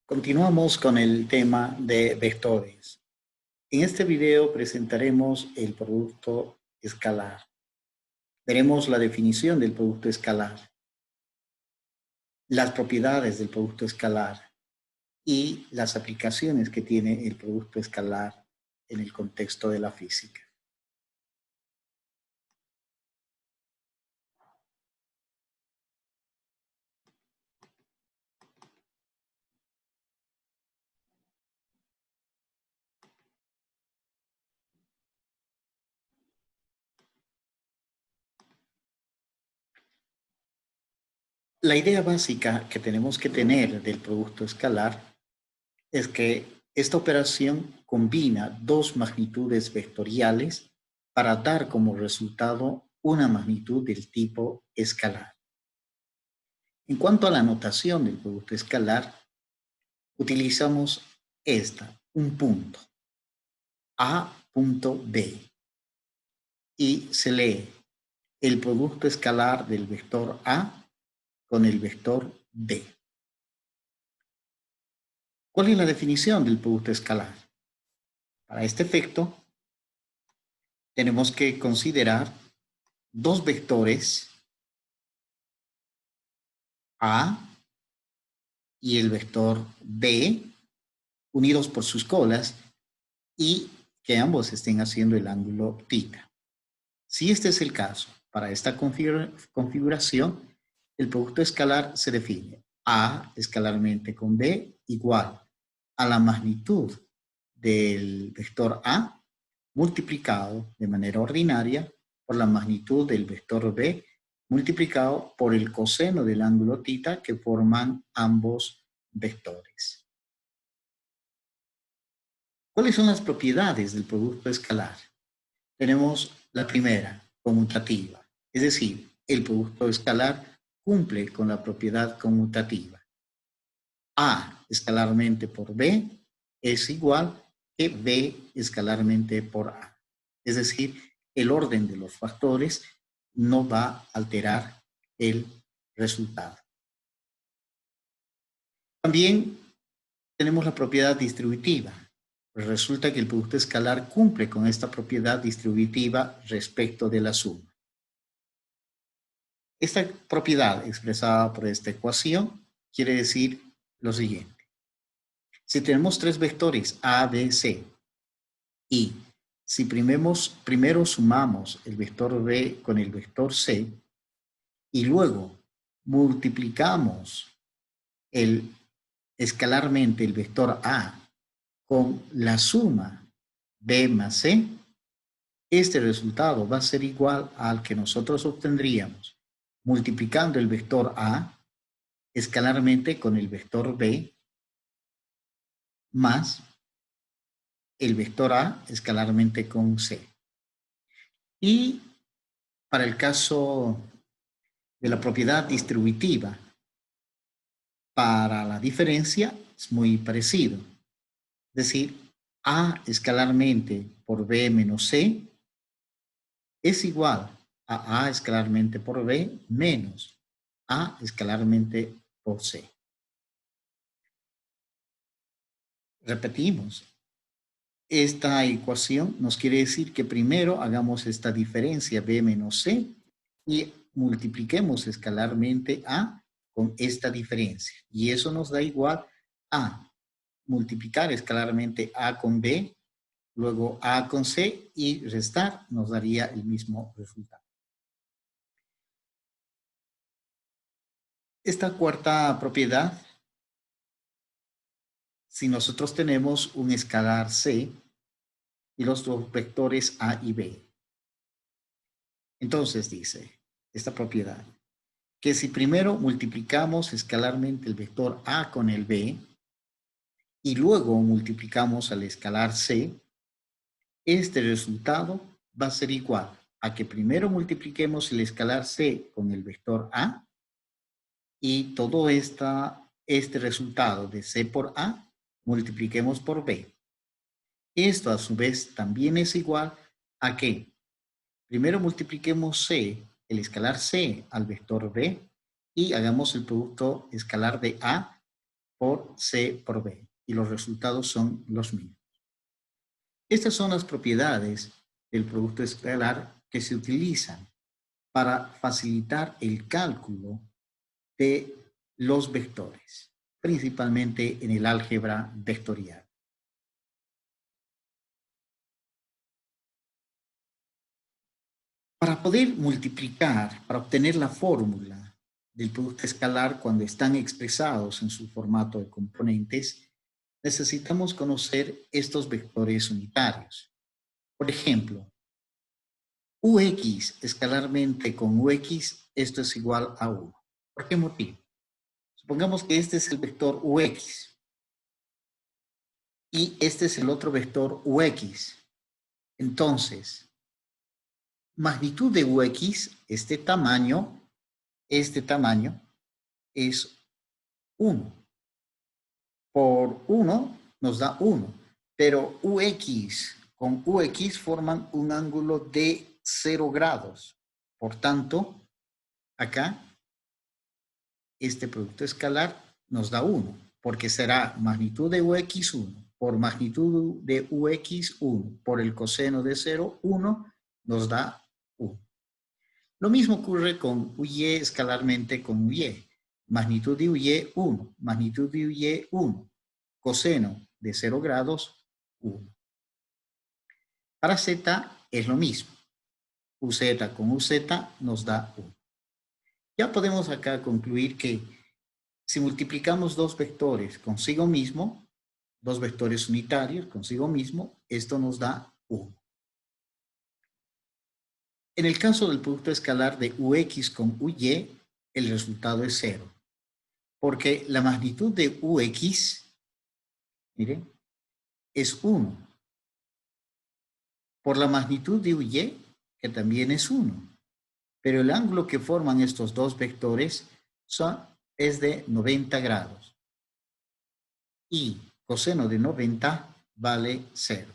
Continuamos con el tema de vectores. En este video presentaremos el producto escalar. Veremos la definición del producto escalar, las propiedades del producto escalar y las aplicaciones que tiene el producto escalar en el contexto de la física. La idea básica que tenemos que tener del producto escalar es que esta operación combina dos magnitudes vectoriales para dar como resultado una magnitud del tipo escalar. En cuanto a la notación del producto escalar, utilizamos un punto, A punto B, y se lee el producto escalar del vector A con el vector B. ¿Cuál es la definición del producto escalar? Para este efecto, tenemos que considerar dos vectores A y el vector B unidos por sus colas y que ambos estén haciendo el ángulo θ. Si este es el caso, para esta configuración, el producto escalar se define A escalarmente con B igual a la magnitud del vector A multiplicado de manera ordinaria por la magnitud del vector B multiplicado por el coseno del ángulo θ que forman ambos vectores. ¿Cuáles son las propiedades del producto escalar? Tenemos la primera, conmutativa, es decir, el producto escalar cumple con la propiedad conmutativa. A escalarmente por B es igual que B escalarmente por A. Es decir, el orden de los factores no va a alterar el resultado. También tenemos la propiedad distributiva. Pues resulta que el producto escalar cumple con esta propiedad distributiva respecto de la suma. Esta propiedad expresada por esta ecuación quiere decir lo siguiente. Si tenemos tres vectores A, B, C y si primero sumamos el vector B con el vector C y luego multiplicamos escalarmente el vector A con la suma B más C, este resultado va a ser igual al que nosotros obtendríamos multiplicando el vector A escalarmente con el vector B más el vector A escalarmente con C. Y para el caso de la propiedad distributiva, para la diferencia es muy parecido. Es decir, A escalarmente por B menos C es igual a A escalarmente por B menos A escalarmente por C. Repetimos. Esta ecuación nos quiere decir que primero hagamos esta diferencia B menos C y multipliquemos escalarmente A con esta diferencia. Y eso nos da igual a multiplicar escalarmente A con B, luego A con C y restar nos daría el mismo resultado. Esta cuarta propiedad, si nosotros tenemos un escalar C y los dos vectores A y B, entonces dice esta propiedad que si primero multiplicamos escalarmente el vector A con el B y luego multiplicamos al escalar C, este resultado va a ser igual a que primero multipliquemos el escalar C con el vector A y todo este resultado de C por A multipliquemos por B. Esto a su vez también es igual a que primero multipliquemos C, el escalar C al vector B y hagamos el producto escalar de A por C por B. Y los resultados son los mismos. Estas son las propiedades del producto escalar que se utilizan para facilitar el cálculo de los vectores, principalmente en el álgebra vectorial. Para poder multiplicar, para obtener la fórmula del producto escalar cuando están expresados en su formato de componentes, necesitamos conocer estos vectores unitarios. Por ejemplo, Ux escalarmente con Ux, esto es igual a 1. ¿Por qué motivo? Supongamos que este es el vector Ux y este es el otro vector Ux. Entonces, magnitud de Ux, este tamaño es 1. Por 1 nos da 1, pero Ux con Ux forman un ángulo de 0 grados. Por tanto, acá, este producto escalar nos da 1, porque será magnitud de Ux 1 por magnitud de Ux 1 por el coseno de 0, 1, nos da 1. Lo mismo ocurre con Uy escalarmente con Uy. Magnitud de Uy 1, magnitud de Uy 1, coseno de 0 grados 1. Para Z es lo mismo. UZ con UZ nos da 1. Ya podemos acá concluir que si multiplicamos dos vectores consigo mismo, dos vectores unitarios consigo mismo, esto nos da 1. En el caso del producto escalar de Ux con Uy, el resultado es 0. Porque la magnitud de Ux, miren, es 1. Por la magnitud de Uy, que también es 1. Pero el ángulo que forman estos dos vectores es de 90 grados. Y coseno de 90 vale 0.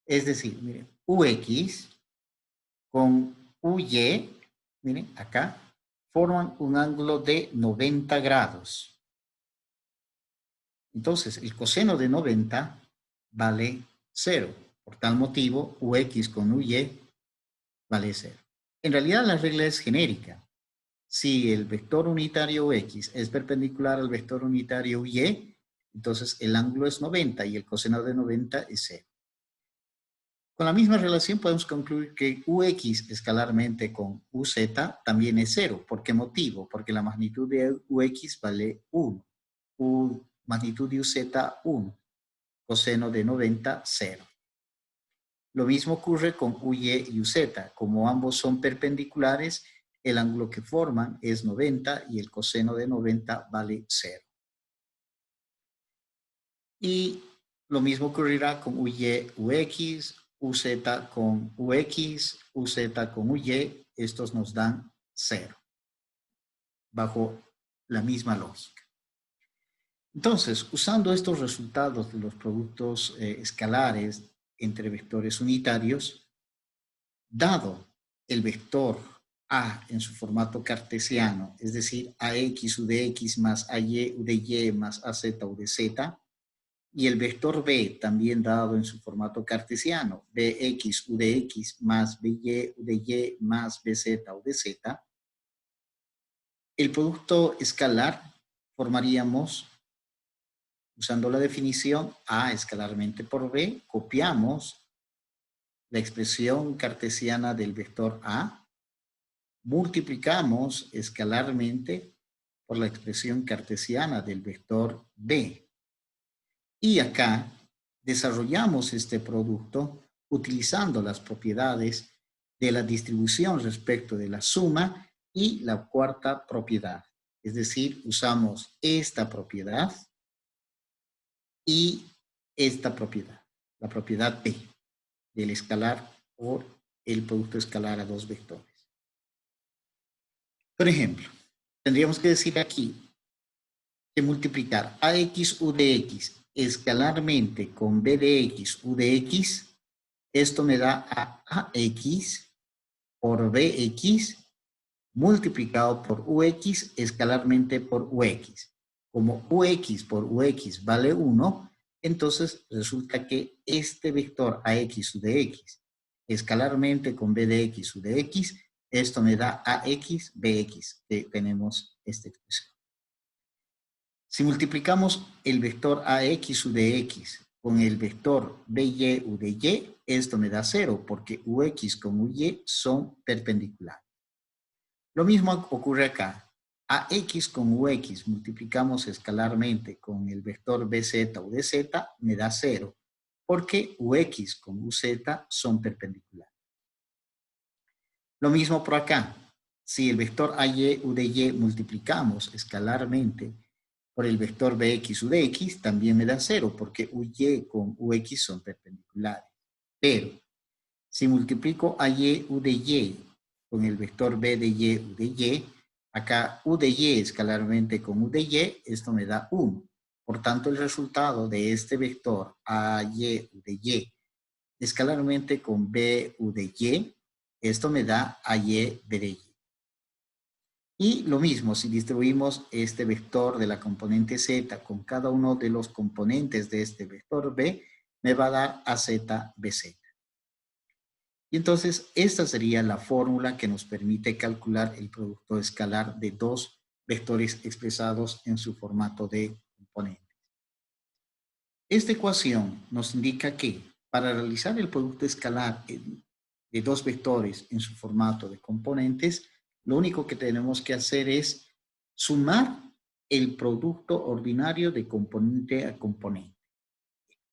Es decir, miren, Ux con Uy, miren, acá, forman un ángulo de 90 grados. Entonces, el coseno de 90 vale 0. Por tal motivo, Ux con Uy vale 0. En realidad, la regla es genérica. Si el vector unitario X es perpendicular al vector unitario Y, entonces el ángulo es 90 y el coseno de 90 es 0. Con la misma relación podemos concluir que Ux escalarmente con Uz también es 0. ¿Por qué motivo? Porque la magnitud de Ux vale 1. Magnitud de Uz 1. Coseno de 90, 0. Lo mismo ocurre con Uy y Uz. Como ambos son perpendiculares, el ángulo que forman es 90 y el coseno de 90 vale 0. Y lo mismo ocurrirá con Uy, Ux, Uz con Ux, Uz con Uy. Estos nos dan 0, bajo la misma lógica. Entonces, usando estos resultados de los productos escalares entre vectores unitarios, dado el vector A en su formato cartesiano, es decir, AX u de X más AY u de Y más AZ u de Z, y el vector B también dado en su formato cartesiano, BX u de X más BY u de Y más BZ u de Z, el producto escalar formaríamos, usando la definición A escalarmente por B, copiamos la expresión cartesiana del vector A, multiplicamos escalarmente por la expresión cartesiana del vector B. Y acá desarrollamos este producto utilizando las propiedades de la distribución respecto de la suma y la cuarta propiedad. Es decir, usamos esta propiedad y esta propiedad, la propiedad P del escalar por el producto escalar a dos vectores. Por ejemplo, tendríamos que decir aquí que multiplicar AX u de X escalarmente con B de X u de X, esto me da a AX por BX multiplicado por UX escalarmente por UX. como ux por ux vale 1, entonces resulta que este vector ax u de x escalarmente con b de x u de x, esto me da ax bx, que tenemos esta expresión. Si multiplicamos el vector ax u de x con el vector by u de y, esto me da 0, porque ux con uy son perpendiculares. Lo mismo ocurre acá. Ax con ux multiplicamos escalarmente con el vector bz u de z, me da 0, porque ux con uz son perpendiculares. Lo mismo por acá. Si el vector ay u de y multiplicamos escalarmente por el vector bx u de x, también me da 0, porque uy con ux son perpendiculares. Pero si multiplico ay u de y con el vector b de y u de y, acá u de y escalarmente con u de y, esto me da 1. Por tanto, el resultado de este vector ay u de y escalarmente con b u de y, esto me da ay b de y. Y lo mismo, si distribuimos este vector de la componente z con cada uno de los componentes de este vector b, me va a dar az bz. Y entonces, esta sería la fórmula que nos permite calcular el producto escalar de dos vectores expresados en su formato de componentes. Esta ecuación nos indica que para realizar el producto escalar de dos vectores en su formato de componentes, lo único que tenemos que hacer es sumar el producto ordinario de componente a componente.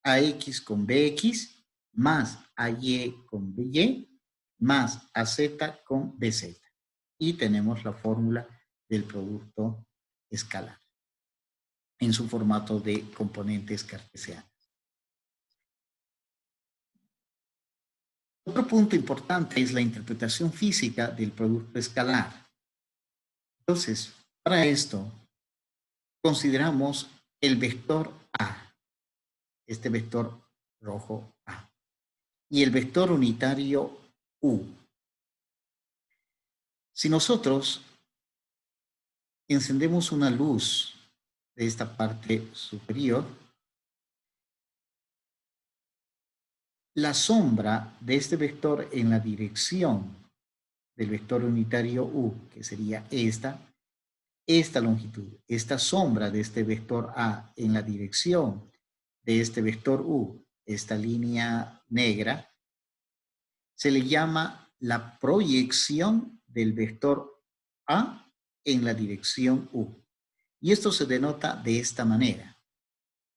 AX con BX más AY con BY más AZ con BZ. Y tenemos la fórmula del producto escalar en su formato de componentes cartesianos. Otro punto importante es la interpretación física del producto escalar. Entonces, para esto, consideramos el vector A, este vector rojo A, y el vector unitario U. Si nosotros encendemos una luz de esta parte superior, la sombra de este vector en la dirección del vector unitario U, que sería esta longitud, esta sombra de este vector A en la dirección de este vector U, esta línea negra, se le llama la proyección del vector A en la dirección U. Y esto se denota de esta manera.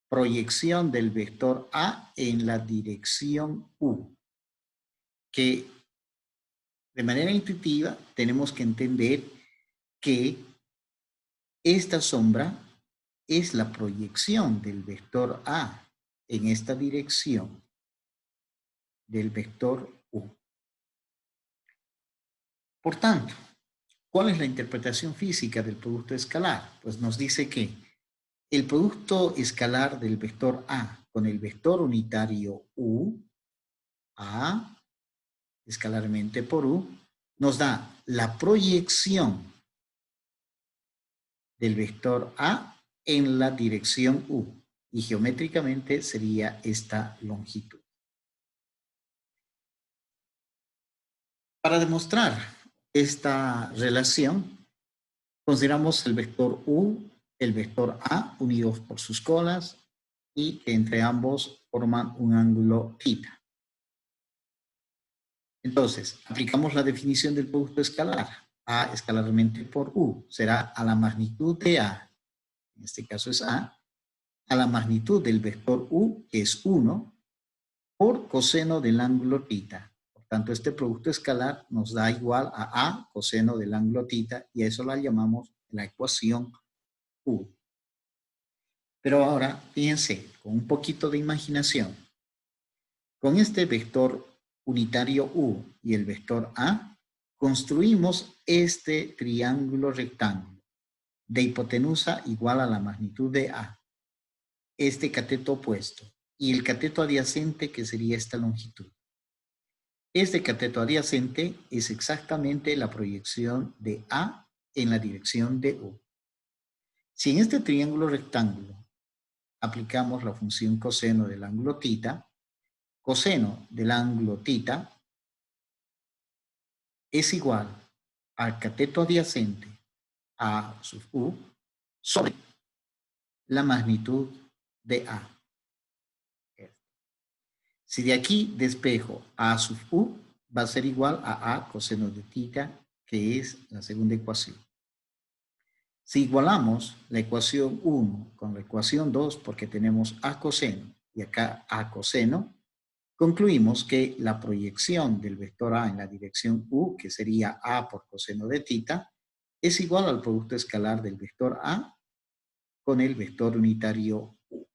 Proyección del vector A en la dirección U. Que de manera intuitiva tenemos que entender que esta sombra es la proyección del vector A en esta dirección del vector U. Por tanto, ¿cuál es la interpretación física del producto escalar? Pues nos dice que el producto escalar del vector A con el vector unitario U, A, escalarmente por U, nos da la proyección del vector A en la dirección U. Y geométricamente sería esta longitud. Para demostrar esta relación, consideramos el vector U, el vector A unidos por sus colas y que entre ambos forman un ángulo θ. Entonces, aplicamos la definición del producto escalar. A escalarmente por U será a la magnitud de A, en este caso es A la magnitud del vector U, que es 1, por coseno del ángulo θ. Por tanto, este producto escalar nos da igual a coseno del ángulo θ, y a eso la llamamos la ecuación U. Pero ahora, fíjense, con un poquito de imaginación, con este vector unitario U y el vector A, construimos este triángulo rectángulo de hipotenusa igual a la magnitud de A, este cateto opuesto, y el cateto adyacente, que sería esta longitud. Este cateto adyacente es exactamente la proyección de A en la dirección de U. Si en este triángulo rectángulo aplicamos la función coseno del ángulo θ, coseno del ángulo θ es igual al cateto adyacente a sub u sobre la magnitud de A. Si de aquí despejo A sub u, va a ser igual a A coseno de θ, que es la segunda ecuación. Si igualamos la ecuación 1 con la ecuación 2, porque tenemos A coseno y acá A coseno, concluimos que la proyección del vector A en la dirección U, que sería A por coseno de θ, es igual al producto escalar del vector A con el vector unitario U.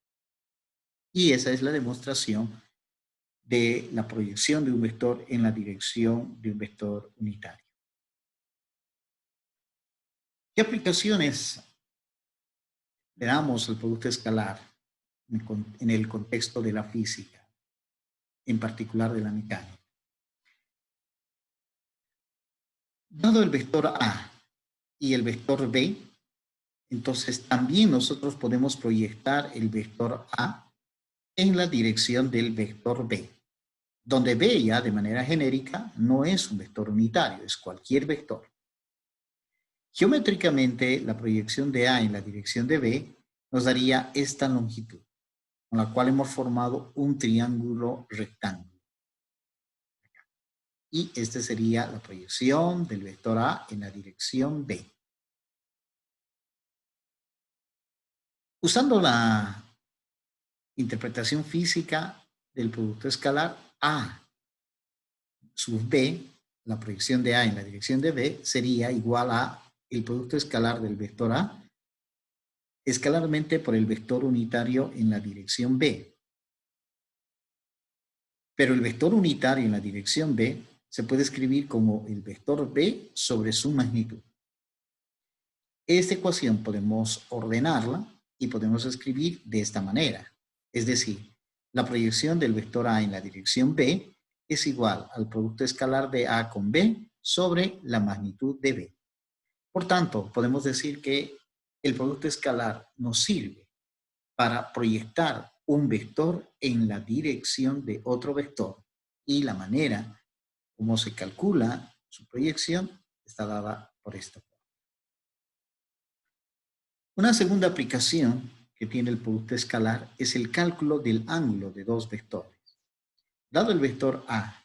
Y esa es la demostración de la proyección de un vector en la dirección de un vector unitario. ¿Qué aplicaciones le damos al producto escalar en el contexto de la física, en particular de la mecánica? Dado el vector A y el vector B, entonces también nosotros podemos proyectar el vector A en la dirección del vector B, donde B ya de manera genérica no es un vector unitario, es cualquier vector. Geométricamente, la proyección de A en la dirección de B nos daría esta longitud, con la cual hemos formado un triángulo rectángulo. Y esta sería la proyección del vector A en la dirección B. Usando la interpretación física del producto escalar A sub B, la proyección de A en la dirección de B sería igual a el producto escalar del vector A escalarmente por el vector unitario en la dirección B. Pero el vector unitario en la dirección B se puede escribir como el vector B sobre su magnitud. Esta ecuación podemos ordenarla y podemos escribir de esta manera. Es decir, la proyección del vector A en la dirección B es igual al producto escalar de A con B sobre la magnitud de B. Por tanto, podemos decir que el producto escalar nos sirve para proyectar un vector en la dirección de otro vector y la manera como se calcula su proyección está dada por esta forma. Una segunda aplicación que tiene el producto escalar es el cálculo del ángulo de dos vectores. Dado el vector A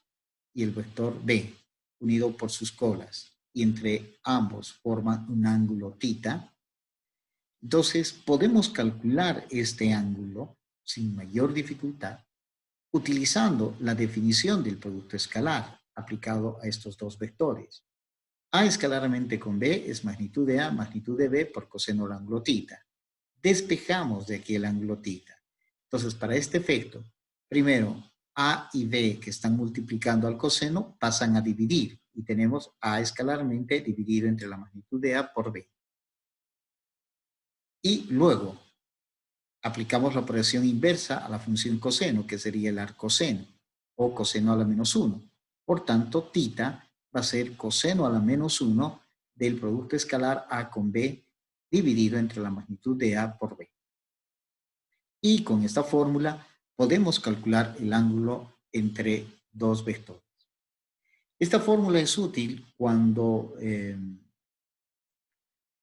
y el vector B unido por sus colas y entre ambos forman un ángulo θ, entonces podemos calcular este ángulo sin mayor dificultad utilizando la definición del producto escalar aplicado a estos dos vectores. A escalarmente con B es magnitud de A, magnitud de B por coseno del ángulo θ. Despejamos de aquí el ángulo θ. Entonces, para este efecto, primero A y B que están multiplicando al coseno pasan a dividir y tenemos A escalarmente dividido entre la magnitud de A por B. Y luego aplicamos la operación inversa a la función coseno, que sería el arcoseno, o coseno a la menos 1. Por tanto, θ va a ser coseno a la menos 1 del producto escalar A con B dividido entre la magnitud de A por B. Y con esta fórmula podemos calcular el ángulo entre dos vectores. Esta fórmula es útil cuando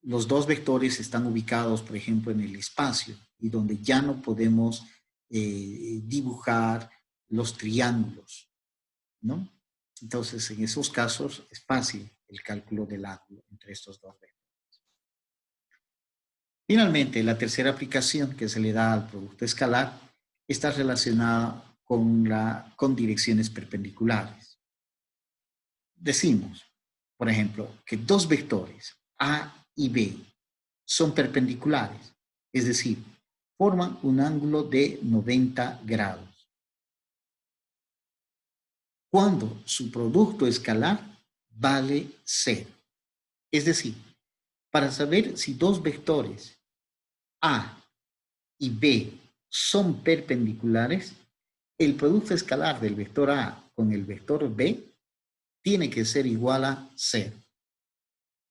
los dos vectores están ubicados, por ejemplo, en el espacio y donde ya no podemos dibujar los triángulos, ¿no? Entonces, en esos casos es fácil el cálculo del ángulo entre estos dos vectores. Finalmente, la tercera aplicación que se le da al producto escalar está relacionada con direcciones perpendiculares. Decimos, por ejemplo, que dos vectores A y B son perpendiculares, es decir, forman un ángulo de 90 grados. Cuando su producto escalar vale 0. Es decir, para saber si dos vectores A y B son perpendiculares, el producto escalar del vector A con el vector B tiene que ser igual a 0.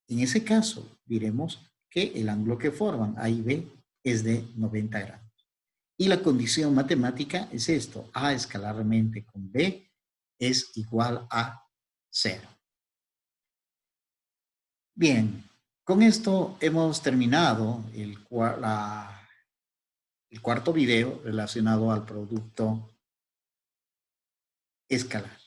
En ese caso, diremos que el ángulo que forman A y B es de 90 grados. Y la condición matemática es esto: A escalarmente con B es igual a 0. Bien, con esto hemos terminado el cuarto video relacionado al producto escalar.